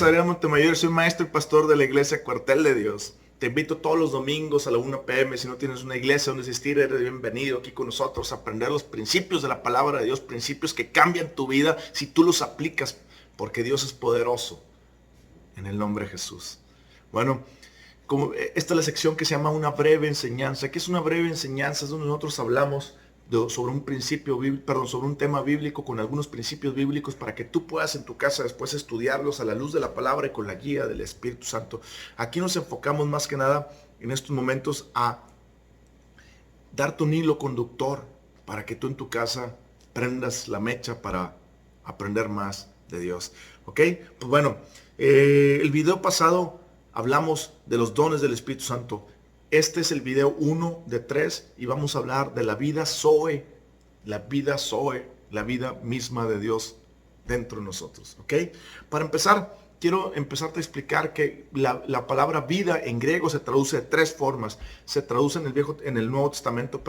Adrián Montemayor, soy maestro y pastor de la iglesia Cuartel de Dios. Te invito todos los domingos a la 1 p.m. Si no tienes una iglesia donde asistir, eres bienvenido aquí con nosotros a aprender los principios de la palabra de Dios, principios que cambian tu vida si tú los aplicas, porque Dios es poderoso. En el nombre de Jesús. Bueno, esta es la sección que se llama una breve enseñanza. ¿Qué es una breve enseñanza? Es donde nosotros hablamos sobre un principio, sobre un tema bíblico con algunos principios bíblicos para que tú puedas en tu casa después estudiarlos a la luz de la palabra y con la guía del Espíritu Santo. Aquí nos enfocamos más que nada en estos momentos a darte un hilo conductor para que tú en tu casa prendas la mecha para aprender más de Dios. ¿Ok? Pues bueno, el video pasado hablamos de los dones del Espíritu Santo. Este es el video 1 de 3 y vamos a hablar de la vida Zoe, la vida Zoe, la vida misma de Dios dentro de nosotros. ¿Ok? Para empezar, quiero empezarte a explicar que la palabra vida en griego se traduce de tres formas. Se traduce en el Nuevo Testamento,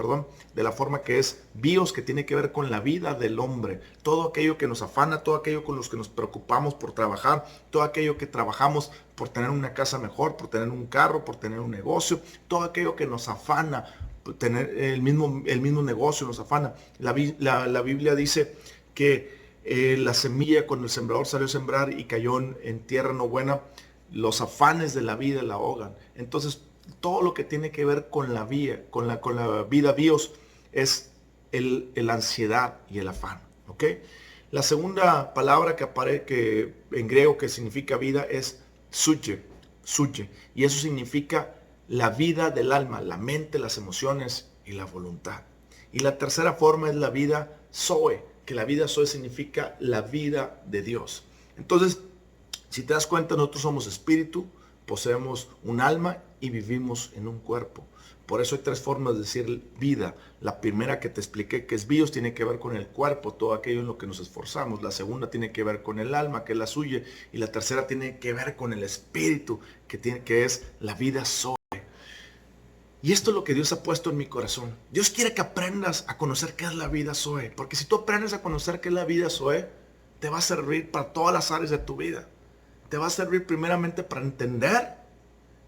de la forma que es bios, que tiene que ver con la vida del hombre. Todo aquello que nos afana, todo aquello con los que nos preocupamos por trabajar, todo aquello que trabajamos por tener una casa mejor, por tener un carro, por tener un negocio, todo aquello que nos afana, por tener el mismo negocio nos afana. La Biblia dice que la semilla, cuando el sembrador salió a sembrar y cayó en tierra no buena, los afanes de la vida la ahogan. Entonces, todo lo que tiene que ver con la vida, con la vida bios, es la ansiedad y el afán. ¿Ok? La segunda palabra que en griego que significa vida es suye, y eso significa la vida del alma, la mente, las emociones y la voluntad. Y la tercera forma es la vida Zoe, que la vida Zoe significa la vida de Dios. Entonces, si te das cuenta, nosotros somos espíritu, poseemos un alma y vivimos en un cuerpo. Por eso hay tres formas de decir vida. La primera que te expliqué, que es bios, tiene que ver con el cuerpo, todo aquello en lo que nos esforzamos. La segunda tiene que ver con el alma, que es la suya. Y la tercera tiene que ver con el espíritu, que es la vida Zoe. Y esto es lo que Dios ha puesto en mi corazón. Dios quiere que aprendas a conocer qué es la vida Zoe. Porque si tú aprendes a conocer qué es la vida Zoe, te va a servir para todas las áreas de tu vida. Te va a servir primeramente para entender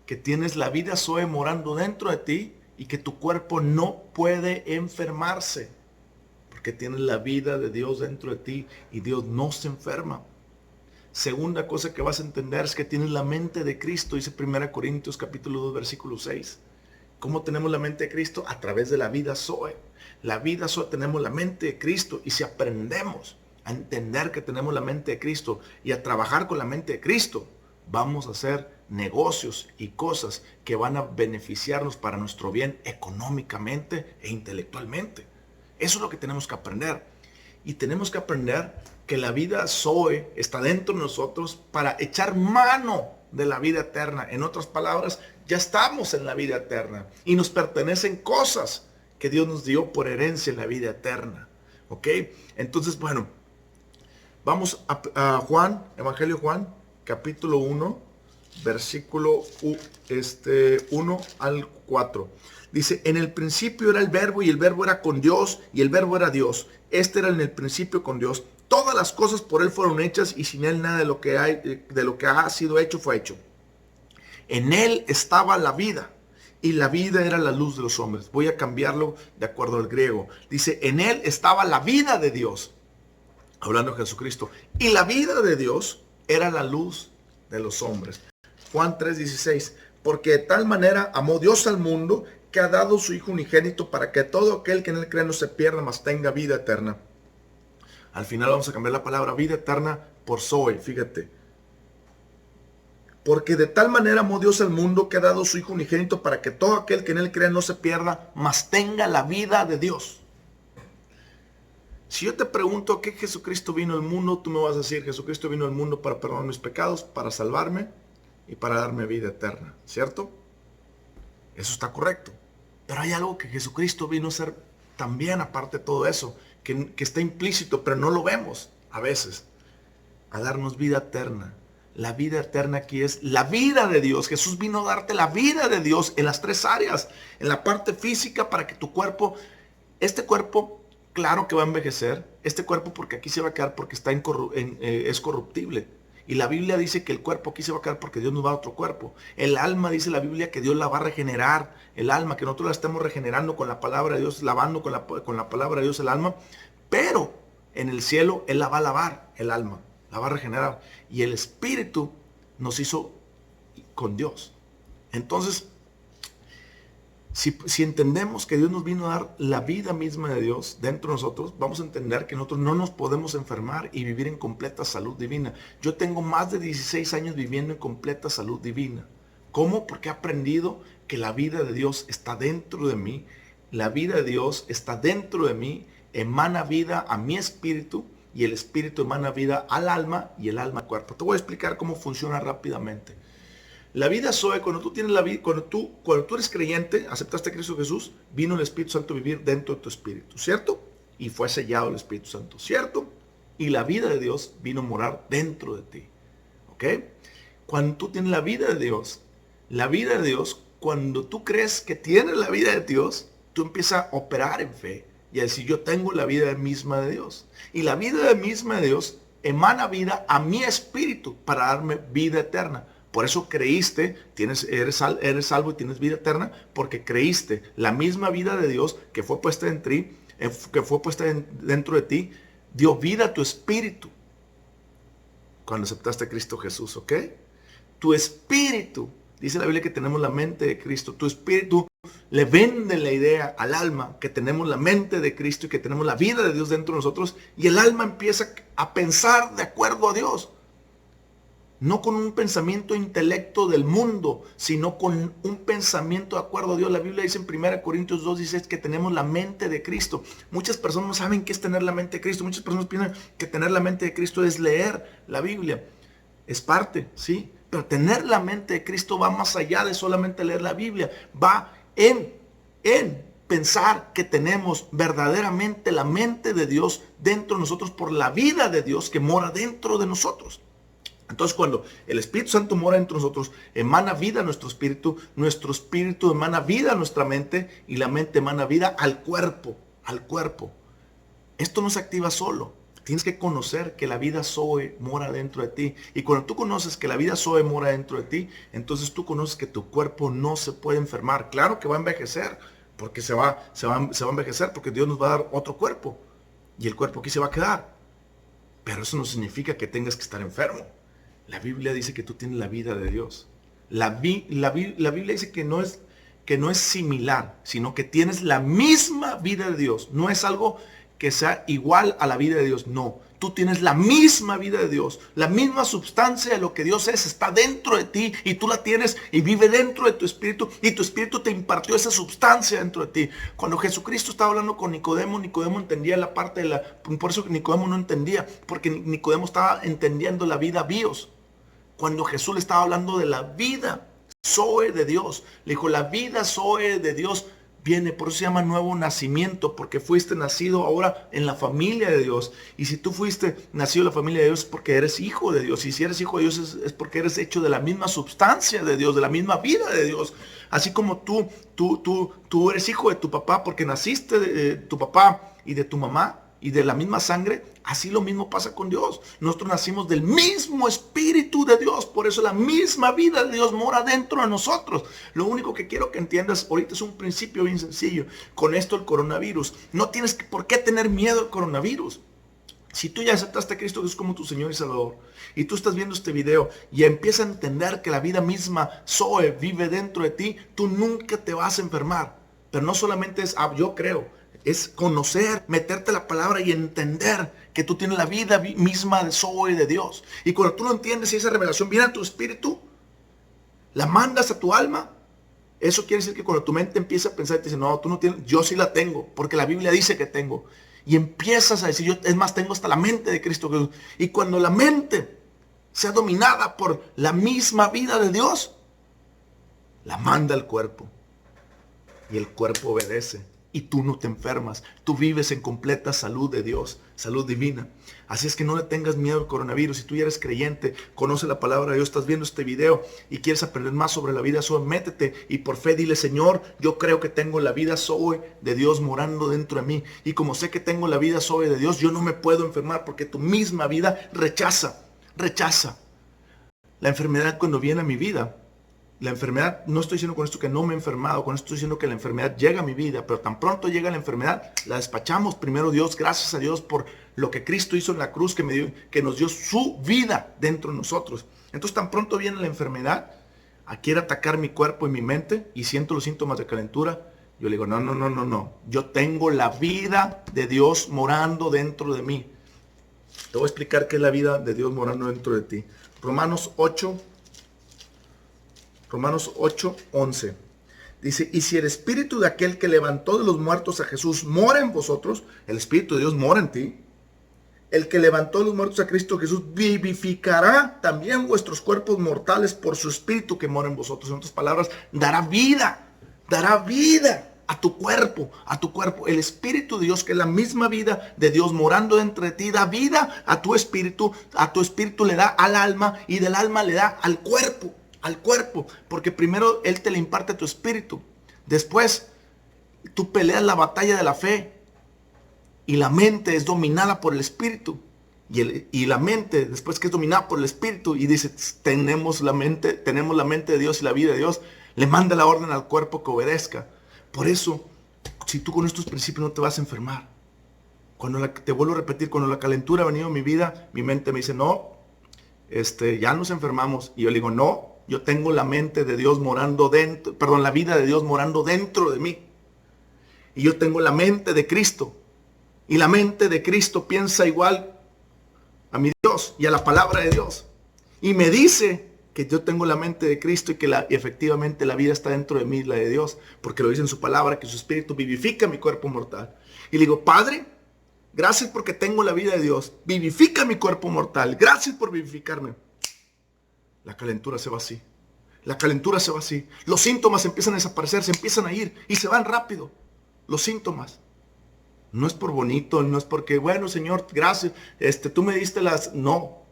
que tienes la vida Zoe morando dentro de ti y que tu cuerpo no puede enfermarse. Porque tienes la vida de Dios dentro de ti y Dios no se enferma. Segunda cosa que vas a entender es que tienes la mente de Cristo, dice 1 Corintios capítulo 2, versículo 6. ¿Cómo tenemos la mente de Cristo? A través de la vida Zoe. La vida Zoe tenemos la mente de Cristo y si aprendemos a entender que tenemos la mente de Cristo y a trabajar con la mente de Cristo, vamos a hacer negocios y cosas que van a beneficiarnos para nuestro bien económicamente e intelectualmente. Eso es lo que tenemos que aprender. Y tenemos que aprender que la vida Zoe está dentro de nosotros para echar mano de la vida eterna. En otras palabras, ya estamos en la vida eterna y nos pertenecen cosas que Dios nos dio por herencia en la vida eterna. ¿Ok? Entonces, bueno, vamos a Juan, Evangelio Juan, capítulo 1, versículo 1 al 4. Dice, en el principio era el verbo y el verbo era con Dios y el verbo era Dios. Este era en el principio con Dios. Todas las cosas por él fueron hechas y sin él nada de lo que ha sido hecho fue hecho. En él estaba la vida y la vida era la luz de los hombres. Voy a cambiarlo de acuerdo al griego. Dice, en él estaba la vida de Dios, hablando de Jesucristo, y la vida de Dios era la luz de los hombres. Juan 3:16, porque de tal manera amó Dios al mundo que ha dado su Hijo unigénito para que todo aquel que en él cree no se pierda, mas tenga vida eterna. Al final vamos a cambiar la palabra vida eterna por Zoe, fíjate. Porque de tal manera amó Dios al mundo que ha dado su Hijo unigénito para que todo aquel que en él cree no se pierda, mas tenga la vida de Dios. Si yo te pregunto qué Jesucristo vino al mundo, tú me vas a decir, Jesucristo vino al mundo para perdonar mis pecados, para salvarme y para darme vida eterna, ¿cierto? Eso está correcto. Pero hay algo que Jesucristo vino a hacer también, aparte de todo eso, que está implícito, pero no lo vemos a veces, a darnos vida eterna. La vida eterna aquí es la vida de Dios. Jesús vino a darte la vida de Dios en las tres áreas. En la parte física para que tu cuerpo, este cuerpo, claro que va a envejecer. Este cuerpo porque aquí se va a quedar porque es corruptible. Y la Biblia dice que el cuerpo aquí se va a quedar porque Dios nos va a dar otro cuerpo. El alma, dice la Biblia, que Dios la va a regenerar. El alma, que nosotros la estamos regenerando con la palabra de Dios, lavando con la palabra de Dios el alma. Pero en el cielo Él la va a lavar, el alma, la va a regenerar. Y el espíritu nos hizo con Dios. Entonces, si entendemos que Dios nos vino a dar la vida misma de Dios dentro de nosotros, vamos a entender que nosotros no nos podemos enfermar y vivir en completa salud divina. Yo tengo más de 16 años viviendo en completa salud divina. ¿Cómo? Porque he aprendido que la vida de Dios está dentro de mí. La vida de Dios está dentro de mí, emana vida a mi espíritu y el espíritu emana vida al alma y el alma al cuerpo. Te voy a explicar cómo funciona rápidamente. La vida Zoe, cuando tú tienes la vida, cuando tú eres creyente, aceptaste a Cristo Jesús, vino el Espíritu Santo a vivir dentro de tu espíritu, ¿cierto? Y fue sellado el Espíritu Santo, ¿cierto? Y la vida de Dios vino a morar dentro de ti, ¿ok? Cuando tú tienes la vida de Dios, cuando tú crees que tienes la vida de Dios, tú empiezas a operar en fe y a decir, yo tengo la vida misma de Dios. Y la vida misma de Dios emana vida a mi espíritu para darme vida eterna. Por eso creíste, eres salvo y tienes vida eterna, porque creíste la misma vida de Dios que fue puesta en ti, que fue puesta dentro de ti, dio vida a tu espíritu cuando aceptaste a Cristo Jesús, ¿ok? Tu espíritu, dice la Biblia que tenemos la mente de Cristo, tu espíritu le vende la idea al alma que tenemos la mente de Cristo y que tenemos la vida de Dios dentro de nosotros, y el alma empieza a pensar de acuerdo a Dios. No con un pensamiento intelecto del mundo, sino con un pensamiento de acuerdo a Dios. La Biblia dice en 1 Corintios 2:16 que tenemos la mente de Cristo. Muchas personas no saben qué es tener la mente de Cristo. Muchas personas piensan que tener la mente de Cristo es leer la Biblia. Es parte, sí. Pero tener la mente de Cristo va más allá de solamente leer la Biblia. Va en pensar que tenemos verdaderamente la mente de Dios dentro de nosotros por la vida de Dios que mora dentro de nosotros. Entonces cuando el Espíritu Santo mora entre nosotros, emana vida a nuestro espíritu emana vida a nuestra mente y la mente emana vida al cuerpo, Esto no se activa solo. Tienes que conocer que la vida Zoe mora dentro de ti. Y cuando tú conoces que la vida Zoe mora dentro de ti, entonces tú conoces que tu cuerpo no se puede enfermar. Claro que va a envejecer, porque se va a envejecer, porque Dios nos va a dar otro cuerpo. Y el cuerpo aquí se va a quedar. Pero eso no significa que tengas que estar enfermo. La Biblia dice que tú tienes la vida de Dios. La Biblia dice que no es similar, sino que tienes la misma vida de Dios. No es algo que sea igual a la vida de Dios. No, tú tienes la misma vida de Dios. La misma sustancia de lo que Dios es está dentro de ti y tú la tienes y vive dentro de tu espíritu y tu espíritu te impartió esa sustancia dentro de ti. Cuando Jesucristo estaba hablando con Nicodemo, Nicodemo entendía la parte de por eso Nicodemo no entendía, porque Nicodemo estaba entendiendo la vida bios. Cuando Jesús le estaba hablando de la vida Zoe de Dios, le dijo, la vida Zoe de Dios viene, por eso se llama nuevo nacimiento, porque fuiste nacido ahora en la familia de Dios. Y si tú fuiste nacido en la familia de Dios es porque eres hijo de Dios. Y si eres hijo de Dios es porque eres hecho de la misma sustancia de Dios, de la misma vida de Dios. Así como tú eres hijo de tu papá porque naciste de tu papá y de tu mamá y de la misma sangre, así lo mismo pasa con Dios. Nosotros nacimos del mismo espíritu de Dios, por eso la misma vida de Dios mora dentro de nosotros. Lo único que quiero que entiendas ahorita es un principio bien sencillo. Con esto el coronavirus, no tienes por qué tener miedo al coronavirus. Si tú ya aceptaste a Cristo Jesús como tu Señor y Salvador, y tú estás viendo este video y empiezas a entender que la vida misma Zoe vive dentro de ti, tú nunca te vas a enfermar. Pero no solamente es, yo creo, es conocer, meterte la palabra y entender que tú tienes la vida misma de Zoe de Dios. Y cuando tú lo entiendes y esa revelación viene a tu espíritu, la mandas a tu alma, eso quiere decir que cuando tu mente empieza a pensar y te dice, no, tú no tienes, yo sí la tengo, porque la Biblia dice que tengo. Y empiezas a decir, es más, tengo hasta la mente de Cristo Jesús. Y cuando la mente sea dominada por la misma vida de Dios, la manda al cuerpo. Y el cuerpo obedece. Y tú no te enfermas. Tú vives en completa salud de Dios, salud divina. Así es que no le tengas miedo al coronavirus. Si tú ya eres creyente, conoce la palabra de Dios, estás viendo este video y quieres aprender más sobre la vida Zoe, métete y por fe dile, Señor, yo creo que tengo la vida Zoe de Dios morando dentro de mí. Y como sé que tengo la vida Zoe de Dios, yo no me puedo enfermar porque tu misma vida rechaza La enfermedad cuando viene a mi vida, la enfermedad, no estoy diciendo con esto que no me he enfermado, con esto estoy diciendo que la enfermedad llega a mi vida, pero tan pronto llega la enfermedad, la despachamos. Primero Dios, gracias a Dios por lo que Cristo hizo en la cruz, que nos dio su vida dentro de nosotros. Entonces tan pronto viene la enfermedad, quiere atacar mi cuerpo y mi mente, y siento los síntomas de calentura, yo le digo, no, yo tengo la vida de Dios morando dentro de mí. Te voy a explicar qué es la vida de Dios morando dentro de ti. Romanos 8:11. Dice, y si el espíritu de aquel que levantó de los muertos a Jesús mora en vosotros, el espíritu de Dios mora en ti, el que levantó de los muertos a Cristo Jesús vivificará también vuestros cuerpos mortales por su espíritu que mora en vosotros. En otras palabras, dará vida a tu cuerpo, El espíritu de Dios, que es la misma vida de Dios morando dentro de ti, da vida a tu espíritu le da al alma, y del alma le da al cuerpo, porque primero Él te le imparte tu espíritu, después tú peleas la batalla de la fe, y la mente es dominada por el espíritu, y la mente, después que es dominada por el espíritu, y dice, tenemos la mente de Dios y la vida de Dios, le manda la orden al cuerpo que obedezca. Por eso, si tú con estos principios no te vas a enfermar. Te vuelvo a repetir, cuando la calentura ha venido a mi vida, mi mente me dice, no, ya nos enfermamos. Y yo le digo, no, yo tengo la mente de Dios morando la vida de Dios morando dentro de mí. Y yo tengo la mente de Cristo. Y la mente de Cristo piensa igual a mi Dios y a la palabra de Dios. Y me dice que yo tengo la mente de Cristo y que efectivamente la vida está dentro de mí, la de Dios, porque lo dice en su palabra, que su espíritu vivifica mi cuerpo mortal. Y le digo, Padre, gracias porque tengo la vida de Dios, vivifica mi cuerpo mortal, gracias por vivificarme. La calentura se va así, los síntomas empiezan a desaparecer, se empiezan a ir y se van rápido, los síntomas. No es por bonito, no es porque, bueno, Señor, gracias, tú me diste no.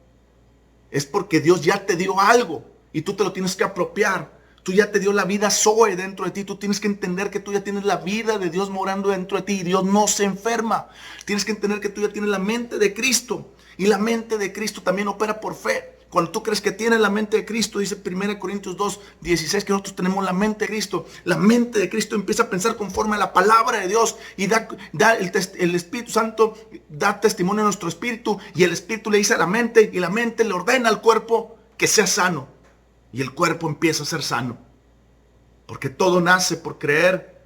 Es porque Dios ya te dio algo y tú te lo tienes que apropiar. Tú ya te dio la vida Zoe dentro de ti. Tú tienes que entender que tú ya tienes la vida de Dios morando dentro de ti y Dios no se enferma. Tienes que entender que tú ya tienes la mente de Cristo y la mente de Cristo también opera por fe. Cuando tú crees que tienes la mente de Cristo, dice 1 Corintios 2:16, que nosotros tenemos la mente de Cristo. La mente de Cristo empieza a pensar conforme a la palabra de Dios y el Espíritu Santo da testimonio a nuestro espíritu, y el espíritu le dice a la mente, y la mente le ordena al cuerpo que sea sano, y el cuerpo empieza a ser sano. Porque todo nace por creer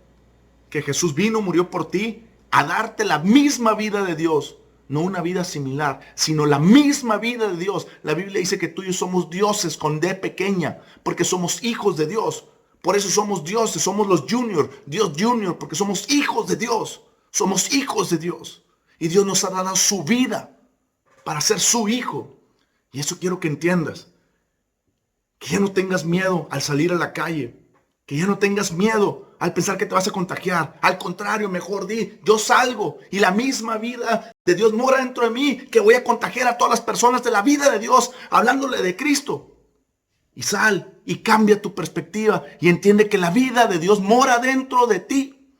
que Jesús vino, murió por ti, a darte la misma vida de Dios. No una vida similar, sino la misma vida de Dios. La Biblia dice que tú y yo somos dioses con D pequeña, porque somos hijos de Dios. Por eso somos dioses, somos los junior, Dios junior, porque somos hijos de Dios. Somos hijos de Dios. Y Dios nos ha dado su vida para ser su hijo. Y eso quiero que entiendas. Que ya no tengas miedo al salir a la calle. Que ya no tengas miedo al pensar que te vas a contagiar. Al contrario, mejor di, yo salgo y la misma vida de Dios mora dentro de mí, que voy a contagiar a todas las personas de la vida de Dios, hablándole de Cristo. Y sal y cambia tu perspectiva y entiende que la vida de Dios mora dentro de ti.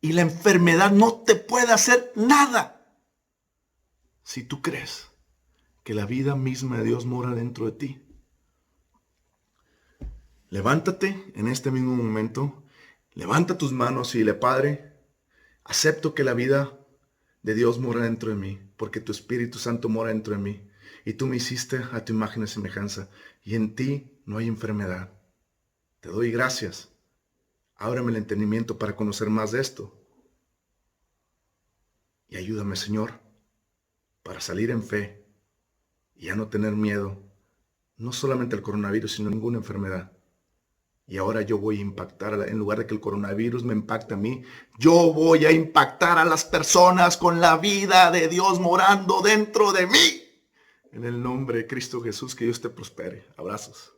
Y la enfermedad no te puede hacer nada si tú crees que la vida misma de Dios mora dentro de ti. Levántate en este mismo momento, levanta tus manos y dile, Padre, acepto que la vida de Dios mora dentro de mí, porque tu Espíritu Santo mora dentro de mí, y tú me hiciste a tu imagen y semejanza, y en ti no hay enfermedad. Te doy gracias. Ábreme el entendimiento para conocer más de esto. Y ayúdame, Señor, para salir en fe y ya no tener miedo, no solamente al coronavirus, sino a ninguna enfermedad. Y ahora yo voy a impactar, en lugar de que el coronavirus me impacte a mí, yo voy a impactar a las personas con la vida de Dios morando dentro de mí. En el nombre de Cristo Jesús, que Dios te prospere. Abrazos.